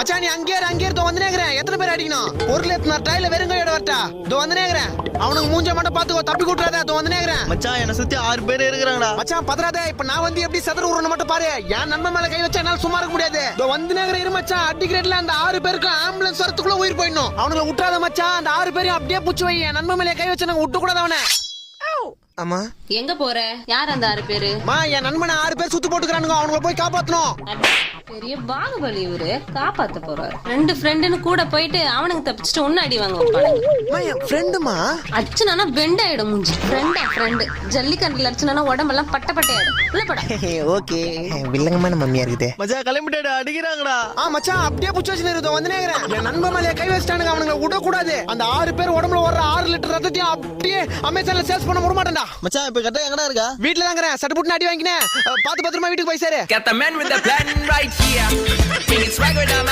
மச்சான் நீ அங்கே இருந்தோ வந்துனேங்கறேன். எத்தனை பேர் அடிக்கணும்? பொருள் எத்தனை டைல வெறுங்கையோட வரட்டா? இதோ வந்துனேங்கறேன். அவனுக்கு மூஞ்ச மட்டும் பாத்துக்கோ, தப்பி கூட்றாத. இதோ வந்துனேங்கறேன். மச்சான் என்ன சுத்தி 6 பேர் இருக்கறாங்கடா. மச்சான் பதறாதே. இப்ப நான் வந்து எப்படி சதுர ஊறணும் மட்டும் பாரு. என் நண்பன் மேல கை வச்சா என்னால சும்மா இருக்க முடியாது. இதோ வந்துனேங்கறேன் இரு மச்சான். அடிக்கிறேட்ல அந்த 6 பேருக்கு ஆம்புலன்ஸ் வரதுக்குள்ள உயிர் போயிடணும். அவனுங்களை விட்டுறாத மச்சான். அந்த 6 பேரையும் அப்படியே புடிச்சு வை. என் நண்பன் மேல கை வச்சா நாங்க விட்டு கூடாது அவனை. அம்மா எங்க போற? யார் அந்த 6 பேரு? மா என் நண்பனை 6 பேர் சுத்து போட்டுக்கிறானுங்க. அவங்கள போய் காப்பாத்தணும். பெரிய பாகுபலி இவரு, காப்பாத்த போறாரு. 2 ஃப்ரெண்டுன்னு கூட போயிட்டு அவனுக்கு தப்பிச்சுட்டு ஒன்னு அடி வாங்க வைப்பானுங்க. என் ஃப்ரெண்டுமா அச்சுனா பெண்ட் ஆயிடும் மூஞ்சி. ஃப்ரெண்டு ஜல்லிக்கட்டுல அச்சுனா உடம்பெல்லாம் பட்ட பட்டையாயிடும். உள்ள போடா. ஓகே வில்லங்கமான மம்மியா இருக்குது. மச்சான் கிளம்பிட்டேடா, அடிக்கிறாங்கடா. மச்சான் அப்படியே புடிச்சு வச்சு நிறுத்த வந்துனேங்கறேன். என் நண்பன் மேல கை வச்சிட்டானுங்க. அவனுங்களை விட கூடாது. அந்த 6 பேர் உடம்புல வர்ற 6 லிட்டர் ரத்தத்தையும் அப்படியே அமேசான்ல சேல்ஸ் பண்ண விட மாட்டேன்டா. மச்சான் இப்ப கரெக்டா எங்கடா இருக்கா? வீட்ல தாங்கறேன். சட்டு புட்டு அடி வாங்கினேன். பாத்து பத்திரமா வீட்டுக்கு போய் சேரு. Got the man with the plan right here. Bring it swagger down.